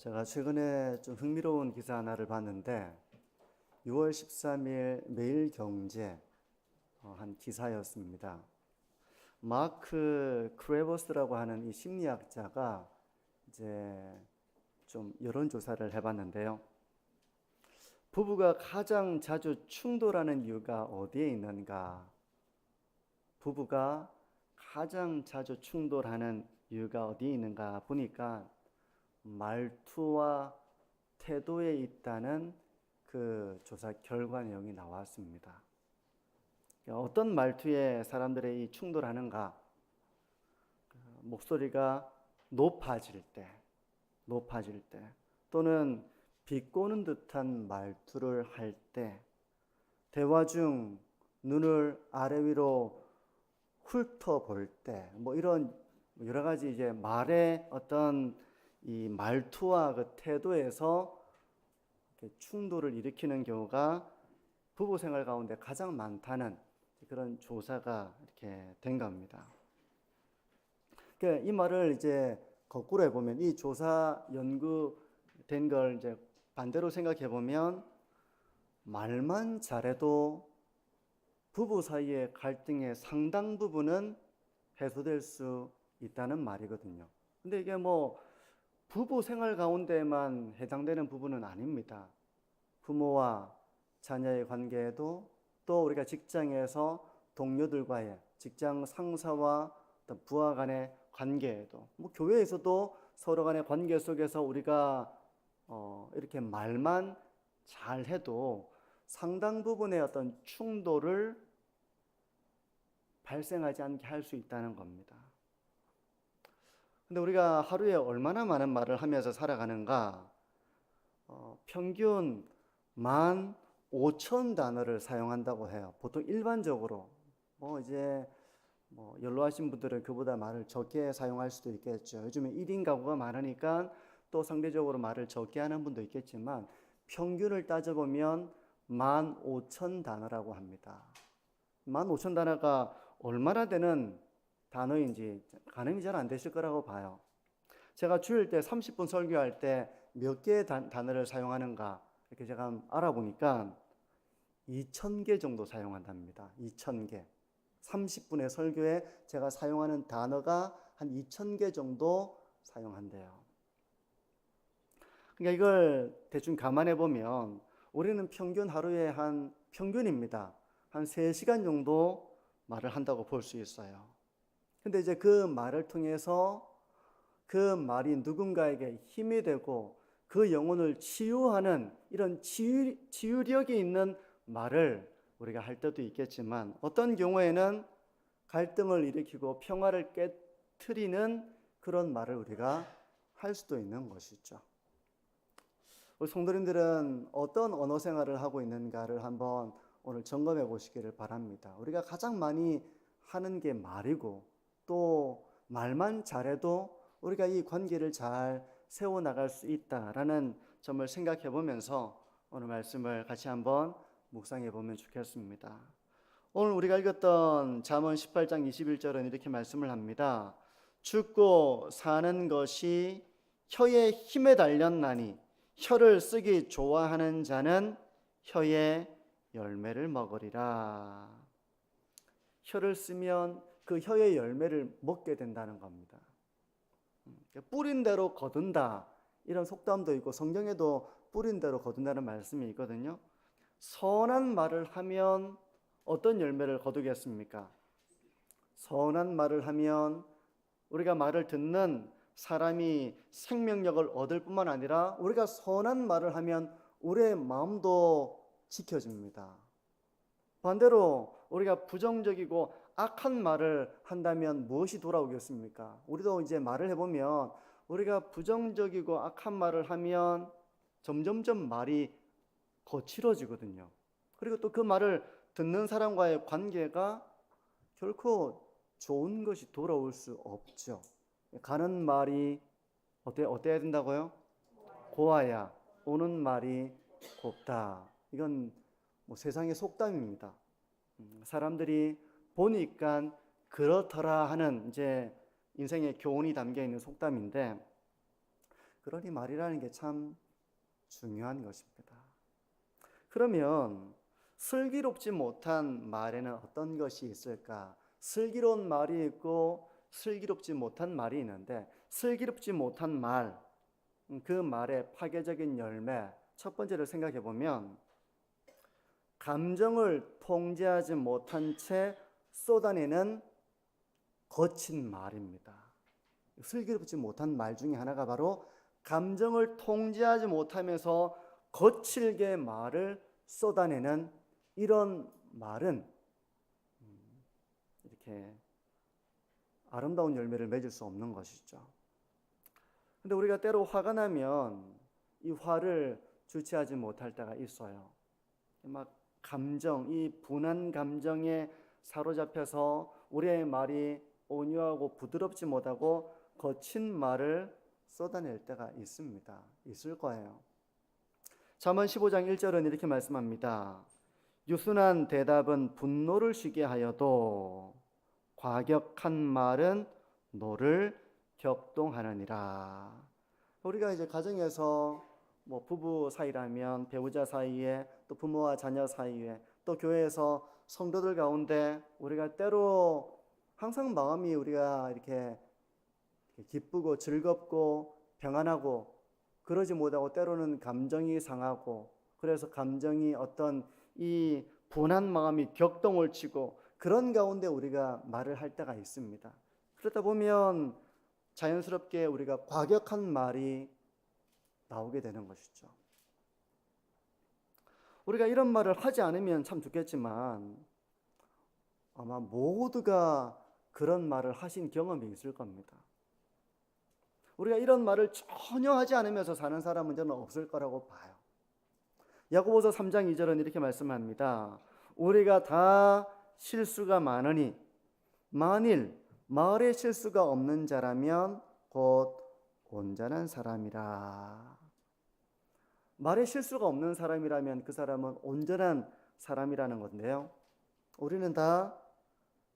제가 최근에 좀 흥미로운 기사 하나를 봤는데 6월 13일 매일경제 한 기사였습니다. 마크 크레버스라고 하는 이 심리학자가 이제 좀 여론조사를 해봤는데요. 부부가 가장 자주 충돌하는 이유가 어디에 있는가? 부부가 가장 자주 충돌하는 이유가 어디에 있는가 보니까 말투와 태도에 있다는 그 조사 결과 내용이 나왔습니다. 어떤 말투에 사람들이 충돌하는가? 목소리가 높아질 때, 또는 비꼬는 듯한 말투를 할 때, 대화 중 눈을 아래 위로 훑어볼 때, 이런 여러 가지 이제 말의 어떤 이 말투와 그 태도에서 충돌을 일으키는 경우가 부부 생활 가운데 가장 많다는 그런 조사가 이렇게 된 겁니다. 이 말을 이제 거꾸로 해보면, 이 조사 연구된 걸 이제 반대로 생각해 보면, 말만 잘해도 부부 사이의 갈등의 상당 부분은 해소될 수 있다는 말이거든요. 근데 이게 부부 생활 가운데만 해당되는 부분은 아닙니다. 부모와 자녀의 관계에도, 또 우리가 직장에서 동료들과의, 직장 상사와 부하 간의 관계에도, 교회에서도 서로 간의 관계 속에서 우리가 이렇게 말만 잘해도 상당 부분의 어떤 충돌을 발생하지 않게 할 수 있다는 겁니다. 근데 우리가 하루에 얼마나 많은 말을 하면서 살아가는가? 평균 15,000단어를 사용한다고 해요. 보통 일반적으로 연로하신 분들은 그보다 말을 적게 사용할 수도 있겠죠. 요즘에 1인 가구가 많으니까 또 상대적으로 말을 적게 하는 분도 있겠지만, 평균을 따져보면 15,000단어라고 합니다. 15,000단어가 얼마나 되는 단어인지 가늠이 잘 안 되실 거라고 봐요. 제가 주일 때 30분 설교할 때 몇 개의 단어를 사용하는가 이렇게 제가 알아보니까 2,000개 정도 사용한답니다. 2,000개. 30분의 설교에 제가 사용하는 단어가 한 2,000개 정도 사용한대요. 그러니까 이걸 대충 감안해 보면 우리는 평균 하루에 평균입니다. 한 3시간 정도 말을 한다고 볼 수 있어요. 근데 이제 그 말을 통해서 그 말이 누군가에게 힘이 되고 그 영혼을 치유하는 이런 치유력이 있는 말을 우리가 할 때도 있겠지만, 어떤 경우에는 갈등을 일으키고 평화를 깨트리는 그런 말을 우리가 할 수도 있는 것이죠. 우리 성도님들은 어떤 언어 생활을 하고 있는가를 한번 오늘 점검해 보시기를 바랍니다. 우리가 가장 많이 하는 게 말이고, 또 말만 잘해도 우리가 이 관계를 잘 세워나갈 수 있다라는 점을 생각해 보면서 오늘 말씀을 같이 한번 묵상해 보면 좋겠습니다. 오늘 우리가 읽었던 잠언 18장 21절은 이렇게 말씀을 합니다. 죽고 사는 것이 혀의 힘에 달렸나니 혀를 쓰기 좋아하는 자는 혀의 열매를 먹으리라. 혀를 쓰면 그 혀의 열매를 먹게 된다는 겁니다. 뿌린 대로 거둔다, 이런 속담도 있고 성경에도 뿌린 대로 거둔다는 말씀이 있거든요. 선한 말을 하면 어떤 열매를 거두겠습니까? 선한 말을 하면 우리가 말을 듣는 사람이 생명력을 얻을 뿐만 아니라, 우리가 선한 말을 하면 우리의 마음도 지켜집니다. 반대로 우리가 부정적이고 악한 말을 한다면 무엇이 돌아오겠습니까? 우리도 이제 말을 해보면 우리가 부정적이고 악한 말을 하면 점점점 말이 거칠어지거든요. 그리고 또 그 말을 듣는 사람과의 관계가 결코 좋은 것이 돌아올 수 없죠. 가는 말이 어때야 된다고요? 고와야 오는 말이 곱다. 이건 세상의 속담입니다. 사람들이 보니까 그렇더라 하는 이제 인생의 교훈이 담겨 있는 속담인데, 그러니 말이라는 게 참 중요한 것입니다. 그러면 슬기롭지 못한 말에는 어떤 것이 있을까? 슬기로운 말이 있고 슬기롭지 못한 말이 있는데, 슬기롭지 못한 말, 그 말의 파괴적인 열매, 첫 번째를 생각해 보면 감정을 통제하지 못한 채 쏟아내는 거친 말입니다. 슬기롭지 못한 말 중에 하나가 바로 감정을 통제하지 못하면서 거칠게 말을 쏟아내는 이런 말은 이렇게 아름다운 열매를 맺을 수 없는 것이죠. 근데 우리가 때로 화가 나면 이 화를 주체하지 못할 때가 있어요. 막 이 분한 감정에 사로잡혀서 우리의 말이 온유하고 부드럽지 못하고 거친 말을 쏟아낼 때가 있습니다. 있을 거예요. 잠언 15장 1절은 이렇게 말씀합니다. 유순한 대답은 분노를 쉬게 하여도 과격한 말은 노를 격동하느니라. 우리가 이제 가정에서 부부 사이라면 배우자 사이에, 또 부모와 자녀 사이에, 또 교회에서 성도들 가운데 우리가 때로 항상 마음이 우리가 이렇게 기쁘고 즐겁고 평안하고 그러지 못하고 때로는 감정이 상하고, 그래서 감정이 어떤 이 분한 마음이 격동을 치고 그런 가운데 우리가 말을 할 때가 있습니다. 그러다 보면 자연스럽게 우리가 과격한 말이 나오게 되는 것이죠. 우리가 이런 말을 하지 않으면 참 좋겠지만 아마 모두가 그런 말을 하신 경험이 있을 겁니다. 우리가 이런 말을 전혀 하지 않으면서 사는 사람은 저는 없을 거라고 봐요. 야고보서 3장 2절은 이렇게 말씀합니다. 우리가 다 실수가 많으니 만일 말에 실수가 없는 자라면 곧 온전한 사람이라. 말에 실수가 없는 사람이라면 그 사람은 온전한 사람이라는 건데요. 우리는 다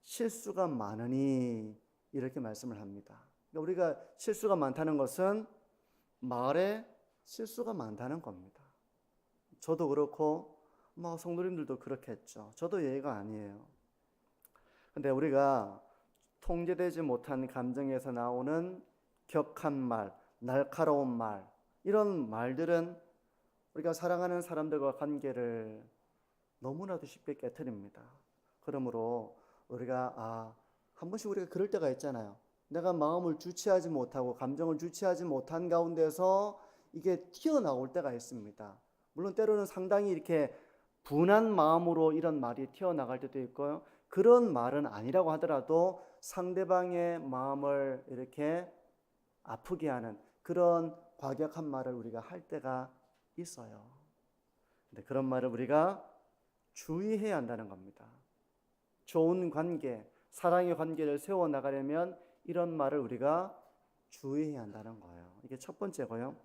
실수가 많으니 이렇게 말씀을 합니다. 우리가 실수가 많다는 것은 말에 실수가 많다는 겁니다. 저도 그렇고 성도님들도 그렇겠죠. 저도 예의가 아니에요. 근데 우리가 통제되지 못한 감정에서 나오는 격한 말, 날카로운 말, 이런 말들은 우리가 사랑하는 사람들과 관계를 너무나도 쉽게 깨트립니다. 그러므로 우리가 한 번씩 우리가 그럴 때가 있잖아요. 내가 마음을 주체하지 못하고 감정을 주체하지 못한 가운데서 이게 튀어나올 때가 있습니다. 물론 때로는 상당히 이렇게 분한 마음으로 이런 말이 튀어나갈 때도 있고요. 그런 말은 아니라고 하더라도 상대방의 마음을 이렇게 아프게 하는 그런 과격한 말을 우리가 할 때가 있어요. 근데 그런 말을 우리가 주의해야 한다는 겁니다. 좋은 관계, 사랑의 관계를 세워나가려면 이런 말을 우리가 주의해야 한다는 거예요. 이게 첫 번째고요.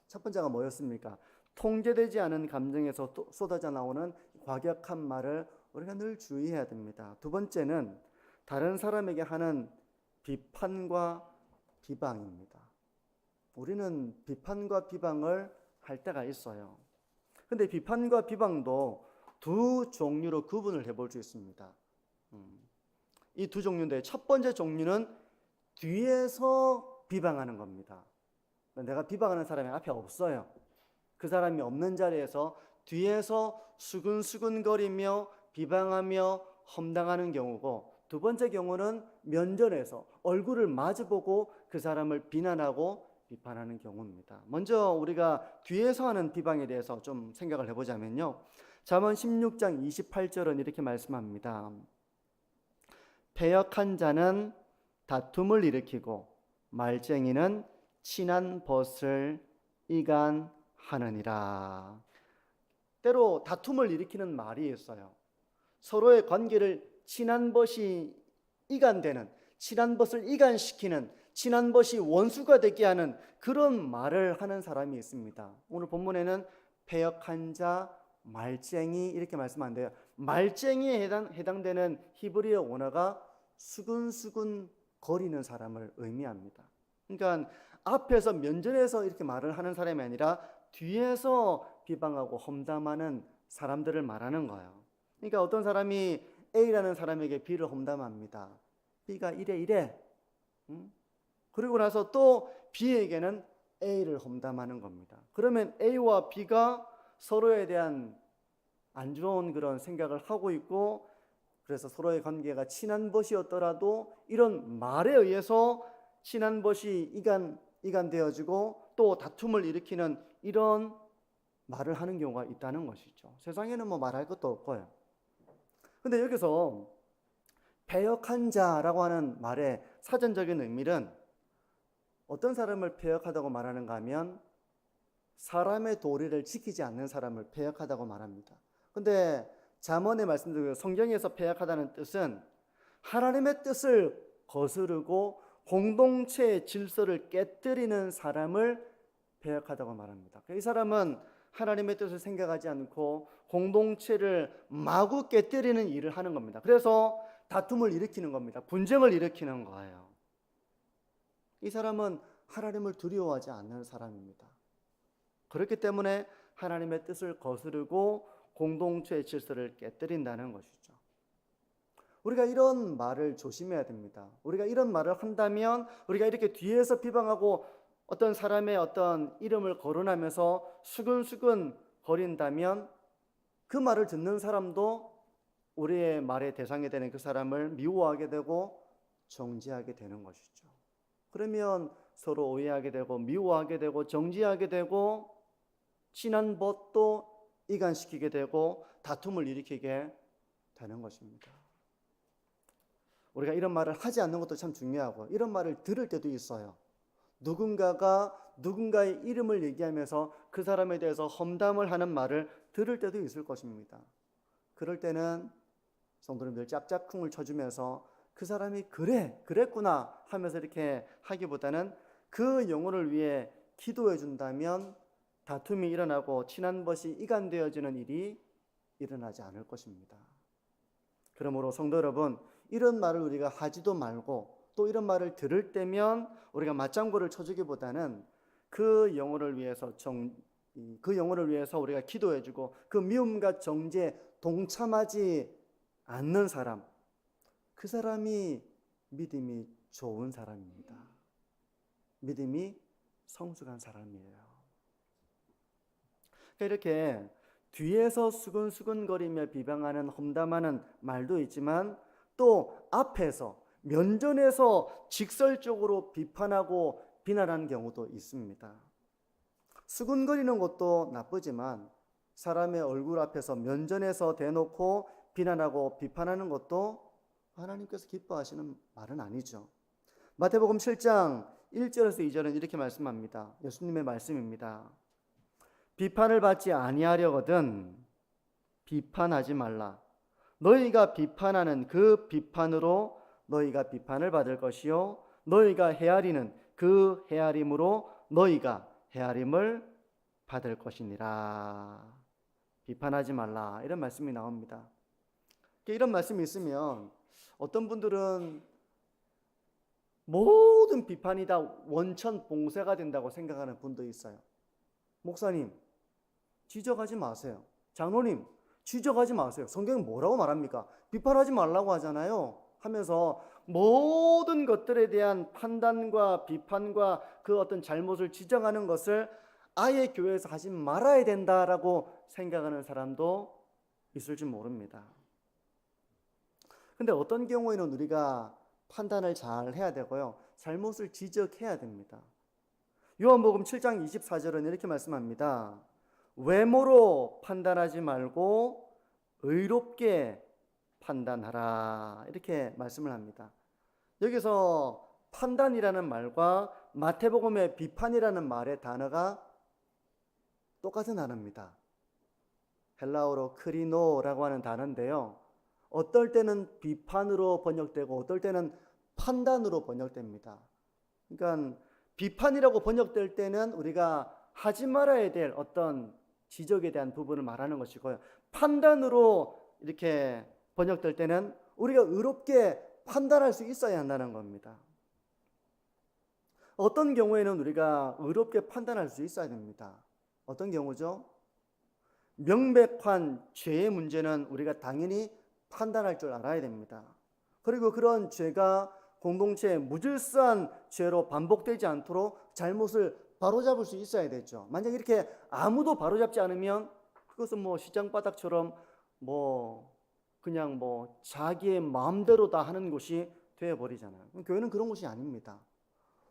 첫 번째가 뭐였습니까? 통제되지 않은 감정에서 쏟아져 나오는 과격한 말을 우리가 늘 주의해야 됩니다. 두 번째는 다른 사람에게 하는 비판과 비방입니다. 우리는 비판과 비방을 할 때가 있어요. 근데 비판과 비방도 두 종류로 구분을 해볼 수 있습니다. 이 두 종류인데, 첫 번째 종류는 뒤에서 비방하는 겁니다. 내가 비방하는 사람이 앞에 없어요. 그 사람이 없는 자리에서 뒤에서 수근수근거리며 비방하며 험담하는 경우고, 두 번째 경우는 면전에서 얼굴을 마주보고 그 사람을 비난하고 비판하는 경우입니다. 먼저 우리가 뒤에서 하는 비방에 대해서 좀 생각을 해보자면요. 잠언 16장 28절은 이렇게 말씀합니다. 패역한 자는 다툼을 일으키고 말쟁이는 친한 벗을 이간하느니라. 때로 다툼을 일으키는 말이 있어요. 서로의 관계를 친한 벗이 이간되는, 친한 벗을 이간시키는, 친한 벗이 원수가 되게 하는 그런 말을 하는 사람이 있습니다. 오늘 본문에는 패역한 자, 말쟁이 이렇게 말씀하는데요. 말쟁이에 해당되는 히브리어 원어가 수근수근 거리는 사람을 의미합니다. 그러니까 앞에서 면전에서 이렇게 말을 하는 사람이 아니라 뒤에서 비방하고 험담하는 사람들을 말하는 거예요. 그러니까 어떤 사람이 A라는 사람에게 B를 험담합니다. B가 이래 이래. 그리고 나서 또 B에게는 A를 험담하는 겁니다. 그러면 A와 B가 서로에 대한 안 좋은 그런 생각을 하고 있고, 그래서 서로의 관계가 친한 것이었더라도 이런 말에 의해서 친한 것이 이간되어지고 또 다툼을 일으키는 이런 말을 하는 경우가 있다는 것이죠. 세상에는 뭐 말할 것도 없고요. 근데 여기서 패역한 자라고 하는 말의 사전적인 의미는 어떤 사람을 패역하다고 말하는가 하면 사람의 도리를 지키지 않는 사람을 패역하다고 말합니다. 근데 잠언의 말씀대로 성경에서 패역하다는 뜻은 하나님의 뜻을 거스르고 공동체의 질서를 깨뜨리는 사람을 패역하다고 말합니다. 이 사람은 하나님의 뜻을 생각하지 않고 공동체를 마구 깨뜨리는 일을 하는 겁니다. 그래서 다툼을 일으키는 겁니다. 분쟁을 일으키는 거예요. 이 사람은 하나님을 두려워하지 않는 사람입니다. 그렇기 때문에 하나님의 뜻을 거스르고 공동체의 질서를 깨뜨린다는 것이죠. 우리가 이런 말을 조심해야 됩니다. 우리가 이런 말을 한다면 우리가 이렇게 뒤에서 비방하고 어떤 사람의 어떤 이름을 거론하면서 수근수근 거린다면 그 말을 듣는 사람도 우리의 말의 대상이 되는 그 사람을 미워하게 되고 정죄하게 되는 것이죠. 그러면 서로 오해하게 되고 미워하게 되고 정죄하게 되고 친한 벗도 이간시키게 되고 다툼을 일으키게 되는 것입니다. 우리가 이런 말을 하지 않는 것도 참 중요하고 이런 말을 들을 때도 있어요. 누군가가 누군가의 이름을 얘기하면서 그 사람에 대해서 험담을 하는 말을 들을 때도 있을 것입니다. 그럴 때는 성도님들 짝짝쿵을 쳐주면서 그 사람이 그랬구나 하면서 이렇게 하기보다는 그 영혼을 위해 기도해 준다면 다툼이 일어나고 친한 것이 이간되어지는 일이 일어나지 않을 것입니다. 그러므로 성도 여러분, 이런 말을 우리가 하지도 말고 또 이런 말을 들을 때면 우리가 맞장구를 쳐주기보다는 그 영혼을 위해서 우리가 기도해주고 그 미움과 정죄에 동참하지 않는 사람, 그 사람이 믿음이 좋은 사람입니다. 믿음이 성숙한 사람이에요. 이렇게 뒤에서 수근수근거리며 비방하는 험담하는 말도 있지만 또 앞에서 면전에서 직설적으로 비판하고 비난하는 경우도 있습니다. 수근거리는 것도 나쁘지만 사람의 얼굴 앞에서 면전에서 대놓고 비난하고 비판하는 것도 하나님께서 기뻐하시는 말은 아니죠. 마태복음 7장 1절에서 2절은 이렇게 말씀합니다. 예수님의 말씀입니다. 비판을 받지 아니하려거든 비판하지 말라. 너희가 비판하는 그 비판으로 너희가 비판을 받을 것이요 너희가 헤아리는 그 헤아림으로 너희가 헤아림을 받을 것이니라. 비판하지 말라, 이런 말씀이 나옵니다. 이런 말씀이 있으면 어떤 분들은 모든 비판이 다 원천 봉쇄가 된다고 생각하는 분도 있어요. 목사님, 지적하지 마세요. 장로님, 지적하지 마세요. 성경은 뭐라고 말합니까? 비판하지 말라고 하잖아요. 하면서 모든 것들에 대한 판단과 비판과 그 어떤 잘못을 지적하는 것을 아예 교회에서 하지 말아야 된다라고 생각하는 사람도 있을지 모릅니다. 근데 어떤 경우에는 우리가 판단을 잘 해야 되고요. 잘못을 지적해야 됩니다. 요한복음 7장 24절은 이렇게 말씀합니다. 외모로 판단하지 말고 의롭게 판단하라. 이렇게 말씀을 합니다. 여기서 판단이라는 말과 마태복음의 비판이라는 말의 단어가 똑같은 단어입니다. 헬라어로 크리노라고 하는 단어인데요. 어떨 때는 비판으로 번역되고 어떨 때는 판단으로 번역됩니다. 그러니까 비판이라고 번역될 때는 우리가 하지 말아야 될 어떤 지적에 대한 부분을 말하는 것이고요. 판단으로 이렇게 번역될 때는 우리가 의롭게 판단할 수 있어야 한다는 겁니다. 어떤 경우에는 우리가 의롭게 판단할 수 있어야 됩니다. 어떤 경우죠? 명백한 죄의 문제는 우리가 당연히 판단할 줄 알아야 됩니다. 그리고 그런 죄가 공동체의 무질서한 죄로 반복되지 않도록 잘못을 바로잡을 수 있어야 되죠. 만약 이렇게 아무도 바로잡지 않으면 그것은 뭐 시장바닥처럼 그냥 자기의 마음대로 다 하는 곳이 되어버리잖아요. 교회는 그런 곳이 아닙니다.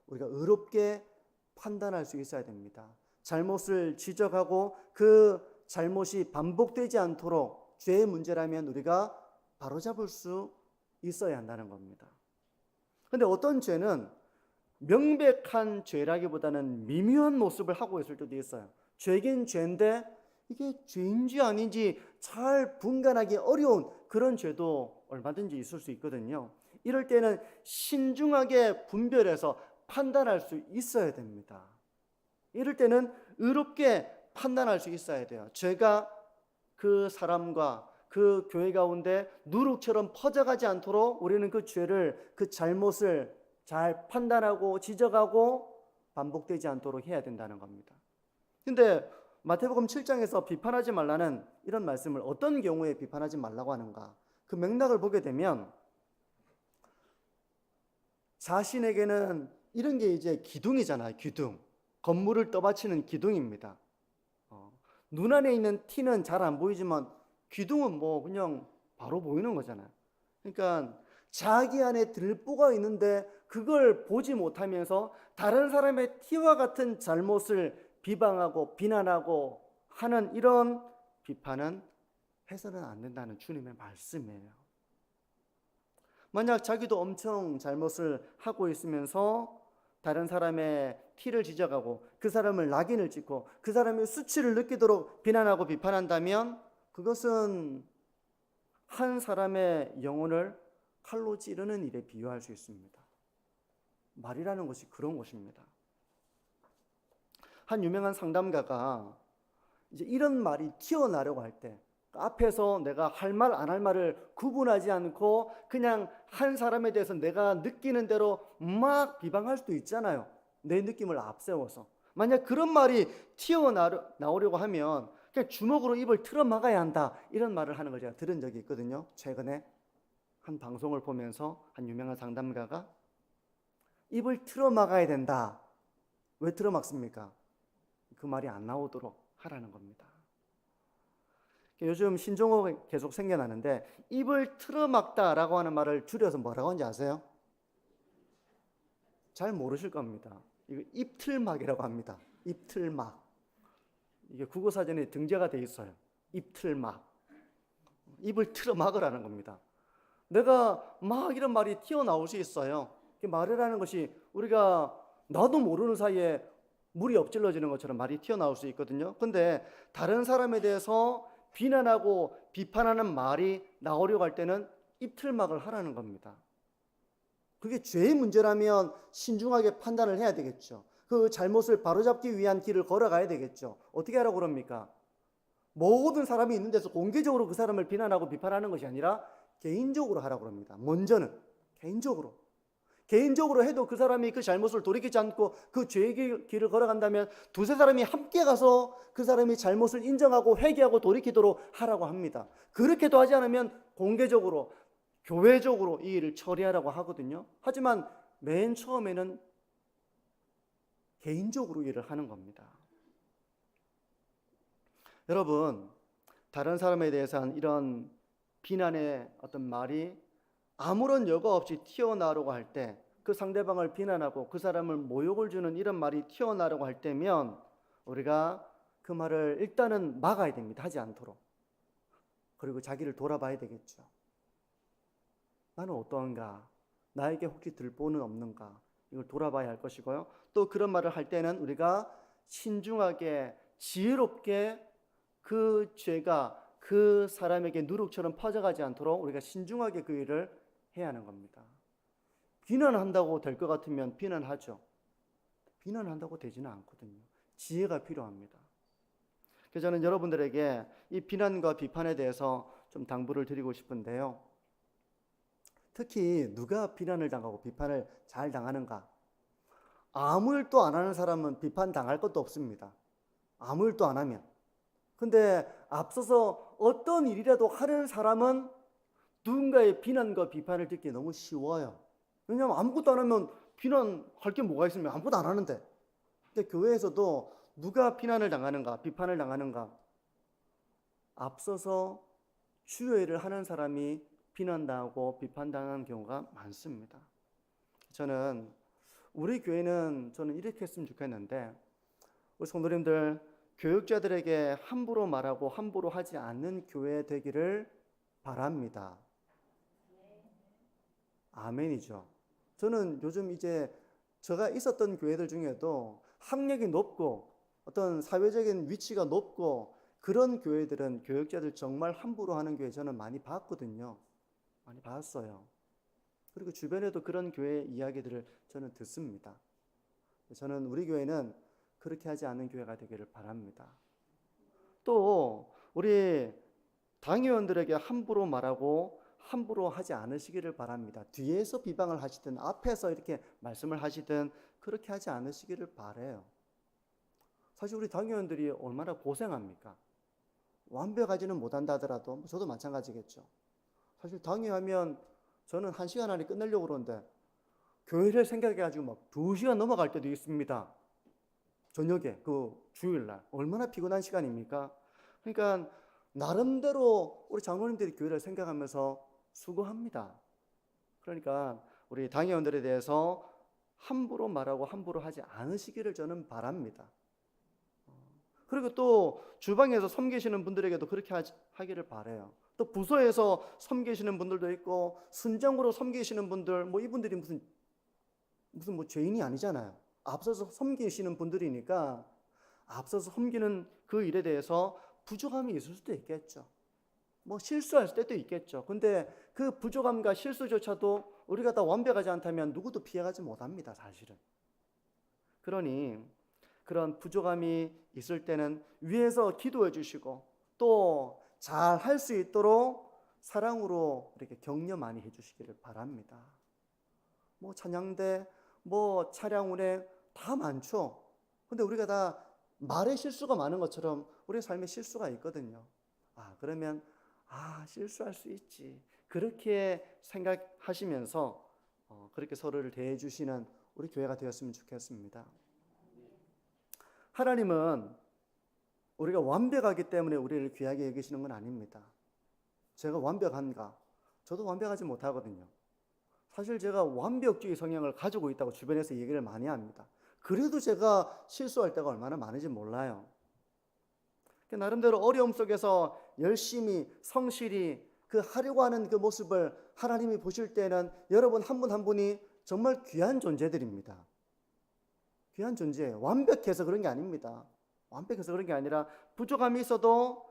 우리가 의롭게 판단할 수 있어야 됩니다. 잘못을 지적하고 그 잘못이 반복되지 않도록 죄의 문제라면 우리가 바로잡을 수 있어야 한다는 겁니다. 그런데 어떤 죄는 명백한 죄라기보다는 미묘한 모습을 하고 있을 때도 있어요. 죄긴 죄인데 이게 죄인지 아닌지 잘 분간하기 어려운 그런 죄도 얼마든지 있을 수 있거든요. 이럴 때는 신중하게 분별해서 판단할 수 있어야 됩니다. 이럴 때는 의롭게 판단할 수 있어야 돼요. 죄가 그 사람과 그 교회 가운데 누룩처럼 퍼져가지 않도록 우리는 그 죄를, 그 잘못을 잘 판단하고 지적하고 반복되지 않도록 해야 된다는 겁니다. 근데 마태복음 7장에서 비판하지 말라는 이런 말씀을 어떤 경우에 비판하지 말라고 하는가? 그 맥락을 보게 되면 자신에게는 이런 게 이제 기둥이잖아요. 기둥. 건물을 떠받치는 기둥입니다. 눈 안에 있는 티는 잘 안 보이지만 기둥은 그냥 바로 보이는 거잖아요. 그러니까 자기 안에 들보가 있는데 그걸 보지 못하면서 다른 사람의 티와 같은 잘못을 비방하고 비난하고 하는 이런 비판은 해서는 안 된다는 주님의 말씀이에요. 만약 자기도 엄청 잘못을 하고 있으면서 다른 사람의 티를 지적하고 그 사람을 낙인을 찍고 그 사람의 수치를 느끼도록 비난하고 비판한다면 그것은 한 사람의 영혼을 칼로 찌르는 일에 비유할 수 있습니다. 말이라는 것이 그런 것입니다. 한 유명한 상담가가 이제 이런 말이 튀어나오려고 할 때 앞에서 내가 할 말 안 할 말을 구분하지 않고 그냥 한 사람에 대해서 내가 느끼는 대로 막 비방할 수도 있잖아요. 내 느낌을 앞세워서. 만약 그런 말이 튀어나오려고 하면 그냥 주먹으로 입을 틀어 막아야 한다, 이런 말을 하는 걸 제가 들은 적이 있거든요. 최근에 한 방송을 보면서 한 유명한 상담가가 입을 틀어 막아야 된다. 왜 틀어 막습니까? 그 말이 안 나오도록 하라는 겁니다. 요즘 신종어가 계속 생겨나는데 입을 틀어막다라고 하는 말을 줄여서 뭐라고 하는지 아세요? 잘 모르실 겁니다. 이거 입틀막이라고 합니다. 입틀막. 이게 국어사전에 등재가 돼 있어요. 입틀막. 입을 틀어막으라는 겁니다. 내가 막 이런 말이 튀어나올 수 있어요. 말이라는 것이 우리가 나도 모르는 사이에 물이 엎질러지는 것처럼 말이 튀어나올 수 있거든요. 근데 다른 사람에 대해서 비난하고 비판하는 말이 나오려고 할 때는 입틀막을 하라는 겁니다. 그게 죄의 문제라면 신중하게 판단을 해야 되겠죠. 그 잘못을 바로잡기 위한 길을 걸어가야 되겠죠. 어떻게 하라고 그럽니까? 모든 사람이 있는 데서 공개적으로 그 사람을 비난하고 비판하는 것이 아니라 개인적으로 하라고 합니다. 먼저는 개인적으로 해도 그 사람이 그 잘못을 돌이키지 않고 그 죄의 길을 걸어간다면 두세 사람이 함께 가서 그 사람이 잘못을 인정하고 회개하고 돌이키도록 하라고 합니다. 그렇게도 하지 않으면 공개적으로 교회적으로 이 일을 처리하라고 하거든요. 하지만 맨 처음에는 개인적으로 일을 하는 겁니다. 여러분, 다른 사람에 대해서는 이런 비난의 어떤 말이 아무런 여과 없이 튀어나오려고 할 때, 그 상대방을 비난하고 그 사람을 모욕을 주는 이런 말이 튀어나오려고 할 때면 우리가 그 말을 일단은 막아야 됩니다. 하지 않도록. 그리고 자기를 돌아봐야 되겠죠. 나는 어떠한가? 나에게 혹시 들보는 없는가? 이걸 돌아봐야 할 것이고요. 또 그런 말을 할 때는 우리가 신중하게 지혜롭게 그 죄가 그 사람에게 누룩처럼 퍼져가지 않도록 우리가 신중하게 그 일을 해야 하는 겁니다. 비난한다고 될 것 같으면 비난하죠. 비난한다고 되지는 않거든요. 지혜가 필요합니다. 그래서 저는 여러분들에게 이 비난과 비판에 대해서 좀 당부를 드리고 싶은데요. 특히 누가 비난을 당하고 비판을 잘 당하는가? 아무 일도 안 하는 사람은 비판당할 것도 없습니다. 아무 일도 안 하면. 근데 앞서서 어떤 일이라도 하는 사람은 누군가의 비난과 비판을 듣기 너무 쉬워요. 왜냐하면 아무것도 안 하면 비난할 게 뭐가 있으면 아무것도 안 하는데. 근데 교회에서도 누가 비난을 당하는가, 비판을 당하는가? 앞서서 주요 일을 하는 사람이 비난당하고 비판당하는 경우가 많습니다. 저는 우리 교회는 저는 이렇게 했으면 좋겠는데, 우리 성도님들 교육자들에게 함부로 말하고 함부로 하지 않는 교회 되기를 바랍니다. 아멘이죠. 저는 요즘 이제 제가 있었던 교회들 중에도 학력이 높고 어떤 사회적인 위치가 높고 그런 교회들은 교육자들 정말 함부로 하는 교회 저는 많이 봤거든요. 많이 봤어요. 그리고 주변에도 그런 교회 이야기들을 저는 듣습니다. 저는 우리 교회는 그렇게 하지 않는 교회가 되기를 바랍니다. 또 우리 당회원들에게 함부로 말하고 함부로 하지 않으시기를 바랍니다. 뒤에서 비방을 하시든 앞에서 이렇게 말씀을 하시든 그렇게 하지 않으시기를 바라요. 사실 우리 당회원들이 얼마나 고생합니까? 완벽하지는 못한다 하더라도 저도 마찬가지겠죠. 사실 당회하면 저는 1시간 안에 끝내려고 그러는데 교회를 생각해가지고 막 2시간 넘어갈 때도 있습니다. 저녁에 그 주일날 얼마나 피곤한 시간입니까? 그러니까 나름대로 우리 장로님들이 교회를 생각하면서 수고합니다. 그러니까 우리 당회원들에 대해서 함부로 말하고 함부로 하지 않으시기를 저는 바랍니다. 그리고 또 주방에서 섬기시는 분들에게도 그렇게 하기를 바라요. 또 부서에서 섬기시는 분들도 있고 순정으로 섬기시는 분들, 뭐 이분들이 무슨 뭐 죄인이 아니잖아요. 앞서서 섬기시는 분들이니까 앞서서 섬기는 그 일에 대해서 부족함이 있을 수도 있겠죠. 뭐 실수할 때도 있겠죠. 근데 그 부족함과 실수조차도 우리가 다 완벽하지 않다면 누구도 피해가지 못합니다, 사실은. 그러니 그런 부족함이 있을 때는 위에서 기도해 주시고 또 잘 할 수 있도록 사랑으로 이렇게 격려 많이 해 주시기를 바랍니다. 뭐 찬양대, 뭐 차량 운행 다 많죠. 근데 우리가 다 말에 실수가 많은 것처럼 우리 삶에 실수가 있거든요. 그러면 실수할 수 있지. 그렇게 생각하시면서 그렇게 서로를 대해 주시는 우리 교회가 되었으면 좋겠습니다. 하나님은 우리가 완벽하기 때문에 우리를 귀하게 여기시는 건 아닙니다. 제가 완벽한가? 저도 완벽하지 못하거든요. 사실 제가 완벽주의 성향을 가지고 있다고 주변에서 얘기를 많이 합니다. 그래도 제가 실수할 때가 얼마나 많은지 몰라요. 나름대로 어려움 속에서 열심히 성실히 그 하려고 하는 그 모습을 하나님이 보실 때는 여러분 한 분 한 분이 정말 귀한 존재들입니다. 귀한 존재예요. 완벽해서 그런 게 아닙니다. 완벽해서 그런 게 아니라 부족함이 있어도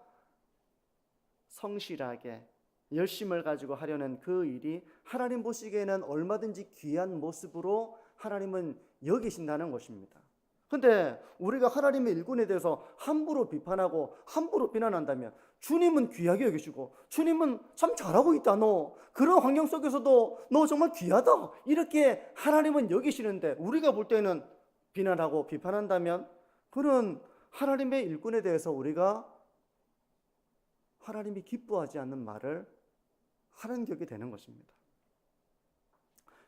성실하게 열심을 가지고 하려는 그 일이 하나님 보시기에는 얼마든지 귀한 모습으로 하나님은 여기신다는 것입니다. 근데 우리가 하나님의 일꾼에 대해서 함부로 비판하고 함부로 비난한다면 주님은 귀하게 여기시고 주님은 참 잘하고 있다, 너 그런 환경 속에서도 너 정말 귀하다 이렇게 하나님은 여기시는데 우리가 볼 때는 비난하고 비판한다면 그런 하나님의 일꾼에 대해서 우리가 하나님이 기뻐하지 않는 말을 하는 격이 되는 것입니다.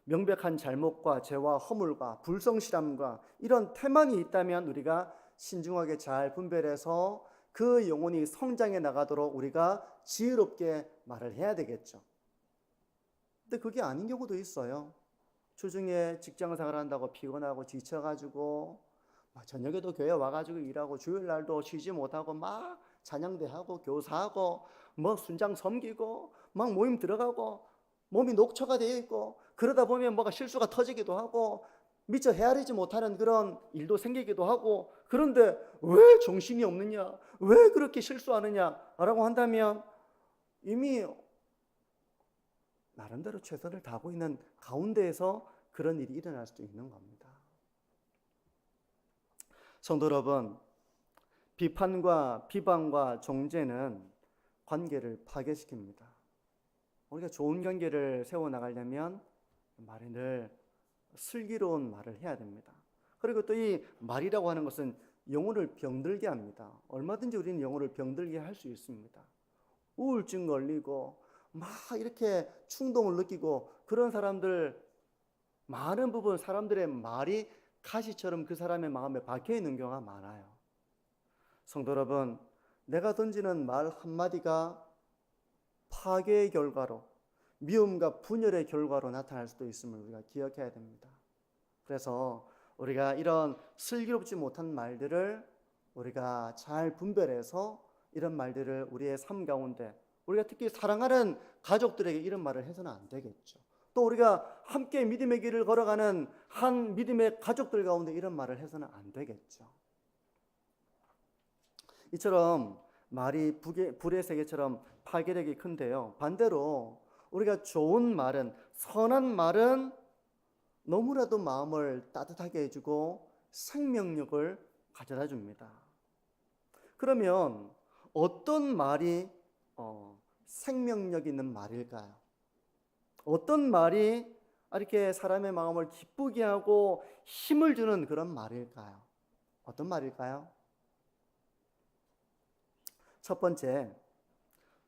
명백한 잘못과 죄와 허물과 불성실함과 이런 태만이 있다면 우리가 신중하게 잘 분별해서 그 영혼이 성장해 나가도록 우리가 지혜롭게 말을 해야 되겠죠. 근데 그게 아닌 경우도 있어요. 주중에 직장생활 한다고 피곤하고 지쳐가지고 저녁에도 교회 와가지고 일하고 주일날도 쉬지 못하고 막 찬양대하고 교사하고 뭐 순장 섬기고 막 모임 들어가고 몸이 녹초가 되어 있고 그러다 보면 뭐가 실수가 터지기도 하고 미처 헤아리지 못하는 그런 일도 생기기도 하고 그런데 왜 정신이 없느냐? 왜 그렇게 실수하느냐라고 한다면 이미 나름대로 최선을 다하고 있는 가운데에서 그런 일이 일어날 수도 있는 겁니다. 성도 여러분, 비판과 비방과 정죄는 관계를 파괴시킵니다. 우리가 좋은 관계를 세워나가려면 말에 늘 슬기로운 말을 해야 됩니다. 그리고 또 이 말이라고 하는 것은 영혼을 병들게 합니다. 얼마든지 우리는 영혼을 병들게 할 수 있습니다. 우울증 걸리고 막 이렇게 충동을 느끼고 그런 사람들, 많은 부분 사람들의 말이 가시처럼 그 사람의 마음에 박혀 있는 경우가 많아요. 성도 여러분, 내가 던지는 말 한마디가 파괴의 결과로, 미움과 분열의 결과로 나타날 수도 있음을 우리가 기억해야 됩니다. 그래서 우리가 이런 슬기롭지 못한 말들을 우리가 잘 분별해서 이런 말들을 우리의 삶 가운데, 우리가 특히 사랑하는 가족들에게 이런 말을 해서는 안 되겠죠. 또 우리가 함께 믿음의 길을 걸어가는 한 믿음의 가족들 가운데 이런 말을 해서는 안 되겠죠. 이처럼 말이 불의 세계처럼 파괴력이 큰데요, 반대로 우리가 좋은 말은, 선한 말은 너무나도 마음을 따뜻하게 해주고 생명력을 가져다 줍니다. 그러면 어떤 말이 생명력 있는 말일까요? 어떤 말이 이렇게 사람의 마음을 기쁘게 하고 힘을 주는 그런 말일까요? 어떤 말일까요? 첫 번째,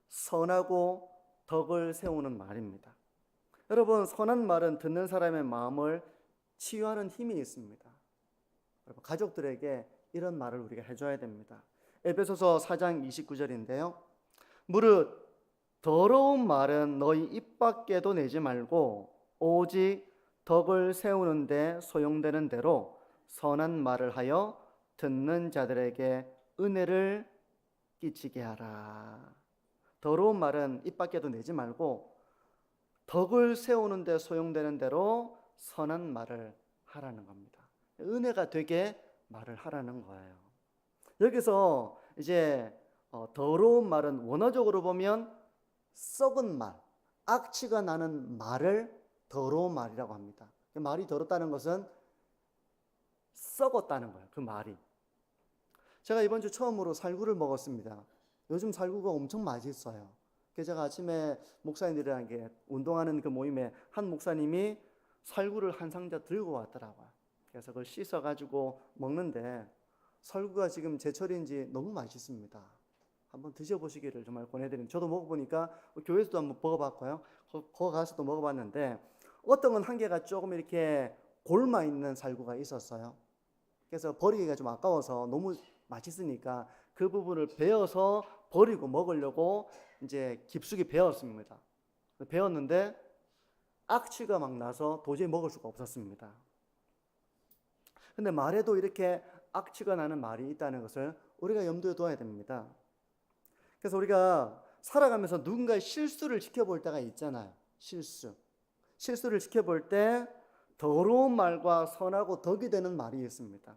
선하고 덕을 세우는 말입니다. 여러분, 선한 말은 듣는 사람의 마음을 치유하는 힘이 있습니다. 여러분, 가족들에게 이런 말을 우리가 해줘야 됩니다. 에베소서 4장 29절인데요. 무릇 더러운 말은 너희 입 밖에도 내지 말고 오직 덕을 세우는 데 소용되는 대로 선한 말을 하여 듣는 자들에게 은혜를 끼치게 하라. 더러운 말은 입 밖에도 내지 말고 덕을 세우는 데 소용되는 대로 선한 말을 하라는 겁니다. 은혜가 되게 말을 하라는 거예요. 여기서 이제 더러운 말은 원어적으로 보면 썩은 말, 악취가 나는 말을 더러운 말이라고 합니다. 말이 더럽다는 것은 썩었다는 거예요. 그 말이. 제가 이번 주 처음으로 살구를 먹었습니다. 요즘 살구가 엄청 맛있어요. 그래서 제가 아침에 목사님들이랑 운동하는 그 모임에 한 목사님이 살구를 한 상자 들고 왔더라고요. 그래서 그걸 씻어가지고 먹는데 살구가 지금 제철인지 너무 맛있습니다. 한번 드셔보시기를 정말 권해드립니다. 저도 먹어보니까 교회에서도 한번 먹어봤고요. 거기 가서도 먹어봤는데 어떤 건 한 개가 조금 이렇게 골마 있는 살구가 있었어요. 그래서 버리기가 좀 아까워서 너무 맛있으니까 그 부분을 베어서 버리고 먹으려고 이제 깊숙이 베었습니다. 베었는데 악취가 막 나서 도저히 먹을 수가 없었습니다. 근데 말에도 이렇게 악취가 나는 말이 있다는 것을 우리가 염두에 둬야 됩니다. 그래서 우리가 살아가면서 누군가의 실수를 지켜볼 때가 있잖아요. 실수를 지켜볼 때 더러운 말과 선하고 덕이 되는 말이 있습니다.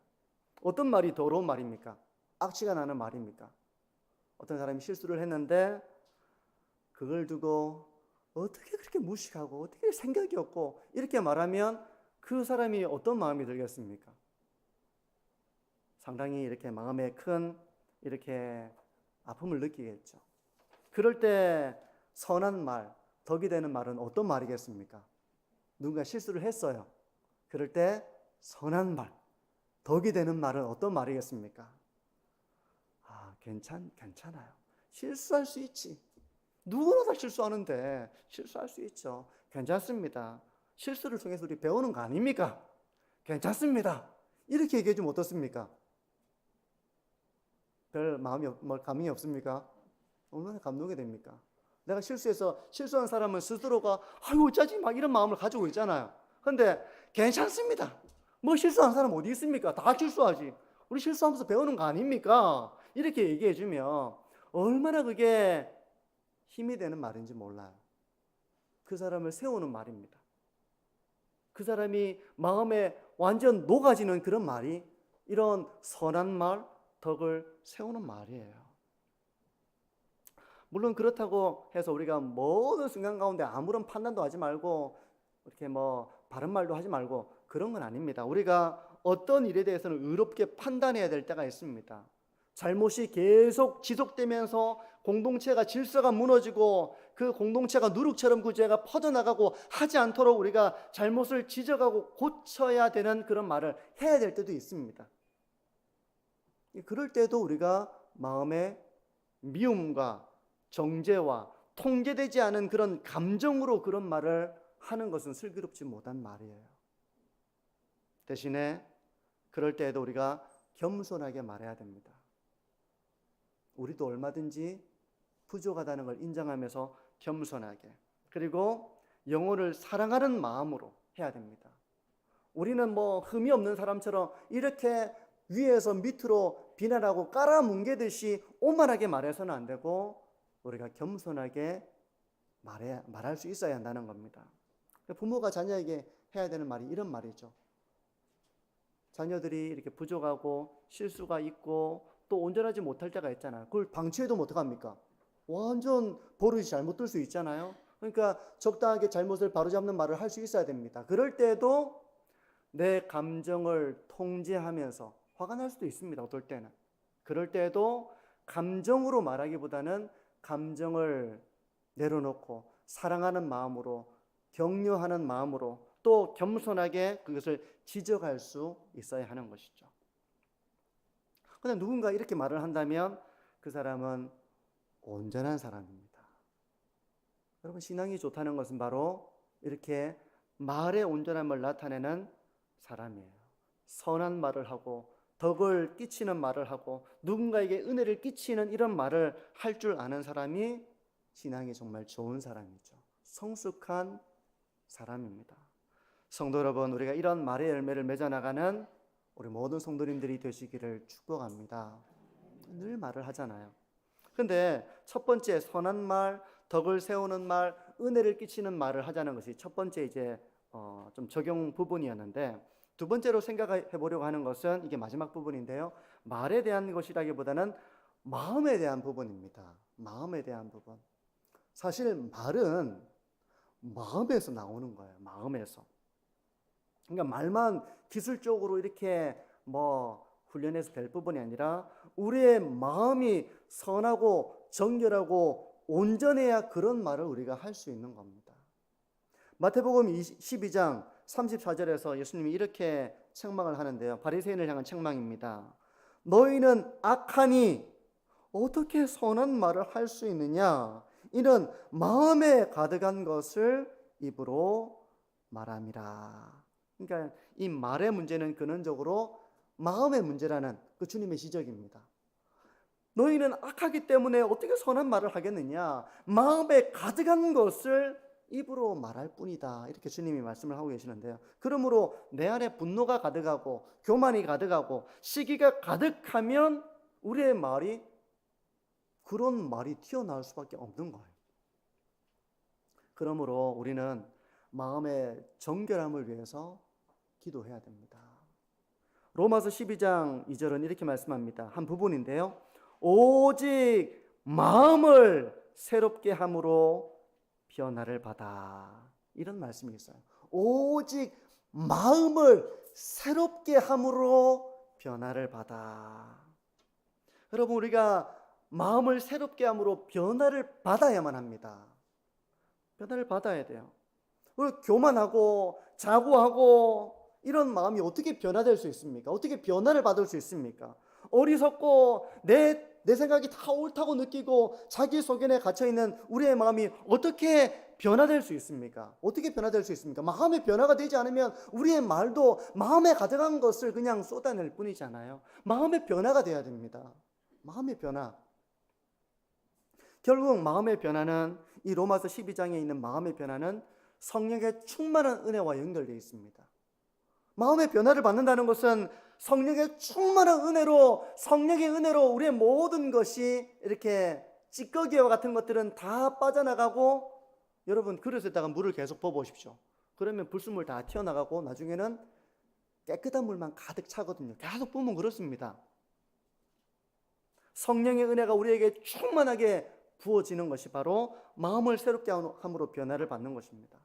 어떤 말이 더러운 말입니까? 악취가 나는 말입니까? 어떤 사람이 실수를 했는데 그걸 두고 어떻게 그렇게 무식하고 어떻게 생각이 없고 이렇게 말하면 그 사람이 어떤 마음이 들겠습니까? 상당히 이렇게 마음에 큰 이렇게 아픔을 느끼겠죠. 그럴 때 선한 말, 덕이 되는 말은 어떤 말이겠습니까? 누군가 실수를 했어요. 그럴 때 선한 말, 덕이 되는 말은 어떤 말이겠습니까? 괜찮아요. 실수할 수 있지. 누구나 다 실수하는데 실수할 수 있죠. 괜찮습니다. 실수를 통해서 우리 배우는 거 아닙니까? 괜찮습니다. 이렇게 얘기해 주면 어떻습니까? 별 감흥이 없습니까? 얼마나 감동이 됩니까? 내가 실수한 사람은 스스로가 아유 어쩌지 막 이런 마음을 가지고 있잖아요. 근데 괜찮습니다. 뭐 실수한 사람 어디 있습니까? 다 실수하지. 우리 실수하면서 배우는 거 아닙니까? 이렇게 얘기해 주면 얼마나 그게 힘이 되는 말인지 몰라요. 그 사람을 세우는 말입니다. 그 사람이 마음에 완전 녹아지는 그런 말이 이런 선한 말, 덕을 세우는 말이에요. 물론 그렇다고 해서 우리가 모든 순간 가운데 아무런 판단도 하지 말고 이렇게 바른 말도 하지 말고 그런 건 아닙니다. 우리가 어떤 일에 대해서는 의롭게 판단해야 될 때가 있습니다. 잘못이 계속 지속되면서 공동체가 질서가 무너지고 그 공동체가 누룩처럼 그 죄가 퍼져나가고 하지 않도록 우리가 잘못을 지적하고 고쳐야 되는 그런 말을 해야 될 때도 있습니다. 그럴 때도 우리가 마음의 미움과 정죄와 통제되지 않은 그런 감정으로 그런 말을 하는 것은 슬기롭지 못한 말이에요. 대신에 그럴 때에도 우리가 겸손하게 말해야 됩니다. 우리도 얼마든지 부족하다는 걸 인정하면서 겸손하게, 그리고 영혼을 사랑하는 마음으로 해야 됩니다. 우리는 흠이 없는 사람처럼 이렇게 위에서 밑으로 비난하고 깔아뭉개듯이 오만하게 말해서는 안 되고 우리가 겸손하게 말할 수 있어야 한다는 겁니다. 부모가 자녀에게 해야 되는 말이 이런 말이죠. 자녀들이 이렇게 부족하고 실수가 있고 또 온전하지 못할 때가 있잖아요. 그걸 방치해도 어떡합니까? 완전 버릇이 잘못될 수 있잖아요. 그러니까 적당하게 잘못을 바로잡는 말을 할 수 있어야 됩니다. 그럴 때도 내 감정을 통제하면서, 화가 날 수도 있습니다, 어떨 때는. 그럴 때도 감정으로 말하기보다는 감정을 내려놓고 사랑하는 마음으로, 격려하는 마음으로, 또 겸손하게 그것을 지적할 수 있어야 하는 것이죠. 그런데 누군가 이렇게 말을 한다면 그 사람은 온전한 사람입니다. 여러분, 신앙이 좋다는 것은 바로 이렇게 말의 온전함을 나타내는 사람이에요. 선한 말을 하고 덕을 끼치는 말을 하고 누군가에게 은혜를 끼치는 이런 말을 할 줄 아는 사람이 신앙이 정말 좋은 사람이죠. 성숙한 사람입니다. 성도 여러분, 우리가 이런 말의 열매를 맺어나가는 우리 모든 성도님들이 되시기를 축복합니다. 늘 말을 하잖아요. 근데 첫 번째 선한 말, 덕을 세우는 말, 은혜를 끼치는 말을 하자는 것이 첫 번째 좀 적용 부분이었는데, 두 번째로 생각해 보려고 하는 것은 이게 마지막 부분인데요. 말에 대한 것이라기보다는 마음에 대한 부분입니다. 마음에 대한 부분. 사실 말은 마음에서 나오는 거예요. 마음에서. 그러니까 말만 기술적으로 이렇게 훈련해서 될 부분이 아니라 우리의 마음이 선하고 정결하고 온전해야 그런 말을 우리가 할 수 있는 겁니다. 마태복음 12장 34절에서 예수님이 이렇게 책망을 하는데요. 바리새인을 향한 책망입니다. 너희는 악하니 어떻게 선한 말을 할 수 있느냐? 이는 마음에 가득한 것을 입으로 말함이라. 그러니까 이 말의 문제는 근원적으로 마음의 문제라는 그 주님의 지적입니다. 너희는 악하기 때문에 어떻게 선한 말을 하겠느냐? 마음에 가득한 것을 입으로 말할 뿐이다. 이렇게 주님이 말씀을 하고 계시는데요. 그러므로 내 안에 분노가 가득하고 교만이 가득하고 시기가 가득하면 우리의 말이 그런 말이 튀어나올 수밖에 없는 거예요. 그러므로 우리는 마음의 정결함을 위해서 기도해야 됩니다. 로마서 12장 2절은 이렇게 말씀합니다. 한 부분인데요. 오직 마음을 새롭게 함으로 변화를 받아. 이런 말씀이 있어요. 오직 마음을 새롭게 함으로 변화를 받아. 여러분, 우리가 마음을 새롭게 함으로 변화를 받아야만 합니다. 변화를 받아야 돼요. 우리 교만하고 자고하고 이런 마음이 어떻게 변화될 수 있습니까? 어떻게 변화를 받을 수 있습니까? 어리석고 내 생각이 다 옳다고 느끼고 자기 소견에 갇혀있는 우리의 마음이 어떻게 변화될 수 있습니까? 어떻게 변화될 수 있습니까? 마음의 변화가 되지 않으면 우리의 말도 마음에 가득한 것을 그냥 쏟아낼 뿐이잖아요. 마음의 변화가 돼야 됩니다. 마음의 변화. 결국 마음의 변화는, 이 로마서 12장에 있는 마음의 변화는 성령의 충만한 은혜와 연결되어 있습니다. 마음의 변화를 받는다는 것은 성령의 충만한 은혜로, 성령의 은혜로 우리의 모든 것이 이렇게 찌꺼기와 같은 것들은 다 빠져나가고, 여러분 그릇에다가 물을 계속 부어보십시오. 그러면 불순물 다 튀어나가고 나중에는 깨끗한 물만 가득 차거든요. 계속 부으면 그렇습니다. 성령의 은혜가 우리에게 충만하게 부어지는 것이 바로 마음을 새롭게 함으로 변화를 받는 것입니다.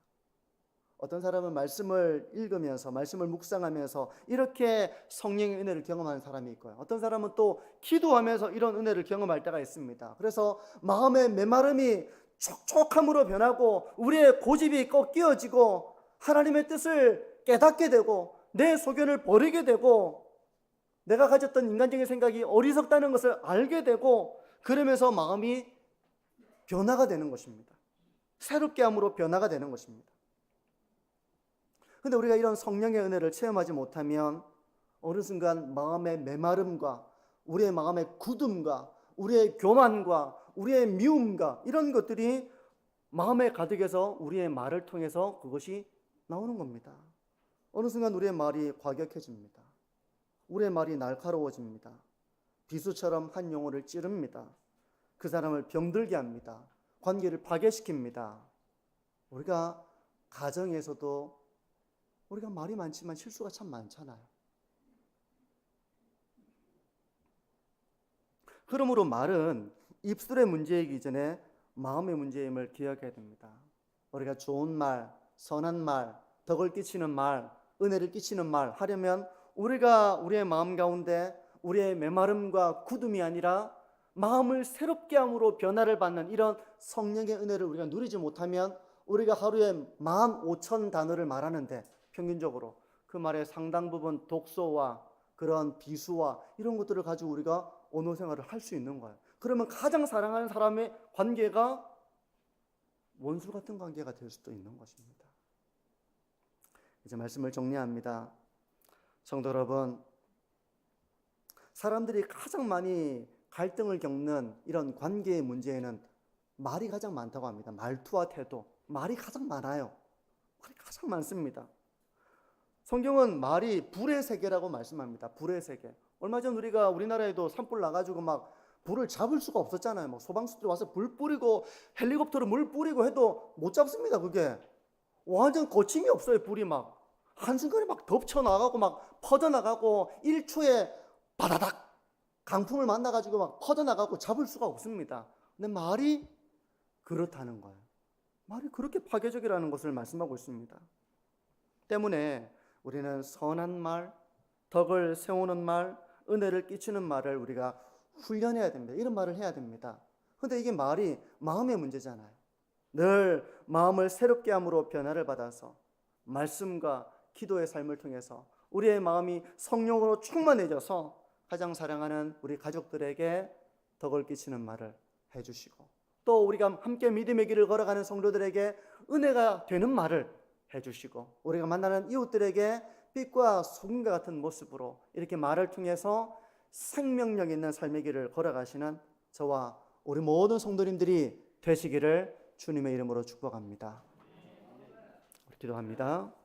어떤 사람은 말씀을 읽으면서 말씀을 묵상하면서 이렇게 성령의 은혜를 경험하는 사람이 있고요. 어떤 사람은 또 기도하면서 이런 은혜를 경험할 때가 있습니다. 그래서 마음의 메마름이 촉촉함으로 변하고 우리의 고집이 꺾여지고 하나님의 뜻을 깨닫게 되고 내 소견을 버리게 되고 내가 가졌던 인간적인 생각이 어리석다는 것을 알게 되고 그러면서 마음이 변화가 되는 것입니다. 새롭게 함으로 변화가 되는 것입니다. 근데 우리가 이런 성령의 은혜를 체험하지 못하면 어느 순간 마음의 메마름과 우리의 마음의 굳음과 우리의 교만과 우리의 미움과 이런 것들이 마음에 가득해서 우리의 말을 통해서 그것이 나오는 겁니다. 어느 순간 우리의 말이 과격해집니다. 우리의 말이 날카로워집니다. 비수처럼 한 영혼을 찌릅니다. 그 사람을 병들게 합니다. 관계를 파괴시킵니다. 우리가 가정에서도 우리가 말이 많지만 실수가 참 많잖아요. 그러므로 말은 입술의 문제이기 전에 마음의 문제임을 기억해야 됩니다. 우리가 좋은 말, 선한 말, 덕을 끼치는 말, 은혜를 끼치는 말 하려면 우리가 우리의 마음 가운데 우리의 메마름과 굳음이 아니라 마음을 새롭게 함으로 변화를 받는 이런 성령의 은혜를 우리가 누리지 못하면 우리가 하루에 15,000단어를 말하는데 평균적으로 그 말의 상당 부분 독소와 그런 비수와 이런 것들을 가지고 우리가 언어 생활을 할 수 있는 거예요. 그러면 가장 사랑하는 사람의 관계가 원수 같은 관계가 될 수도 있는 것입니다. 이제 말씀을 정리합니다. 성도 여러분, 사람들이 가장 많이 갈등을 겪는 이런 관계의 문제에는 말이 가장 많다고 합니다. 말투와 태도, 말이 가장 많아요. 말이 가장 많습니다. 성경은 말이 불의 세계라고 말씀합니다. 불의 세계. 얼마 전 우리가 우리나라에도 산불 나가지고 막 불을 잡을 수가 없었잖아요. 막 소방수들이 와서 불 뿌리고 헬리콥터로 물 뿌리고 해도 못 잡습니다. 그게 완전 거침이 없어요. 불이 막 한순간에 막 덮쳐 나가고 막 퍼져 나가고 1초에 바다닥 강풍을 만나가지고 막 퍼져 나가고 잡을 수가 없습니다. 근데 말이 그렇다는 거예요. 말이 그렇게 파괴적이라는 것을 말씀하고 있습니다. 때문에 우리는 선한 말, 덕을 세우는 말, 은혜를 끼치는 말을 우리가 훈련해야 됩니다. 이런 말을 해야 됩니다. 그런데 이게 말이 마음의 문제잖아요. 늘 마음을 새롭게 함으로 변화를 받아서 말씀과 기도의 삶을 통해서 우리의 마음이 성령으로 충만해져서 가장 사랑하는 우리 가족들에게 덕을 끼치는 말을 해주시고 또 우리가 함께 믿음의 길을 걸어가는 성도들에게 은혜가 되는 말을 해주시고 우리가 만나는 이웃들에게 빛과 소금과 같은 모습으로 이렇게 말을 통해서 생명력 있는 삶의 길을 걸어가시는 저와 우리 모든 성도님들이 되시기를 주님의 이름으로 축복합니다. 우리 기도합니다.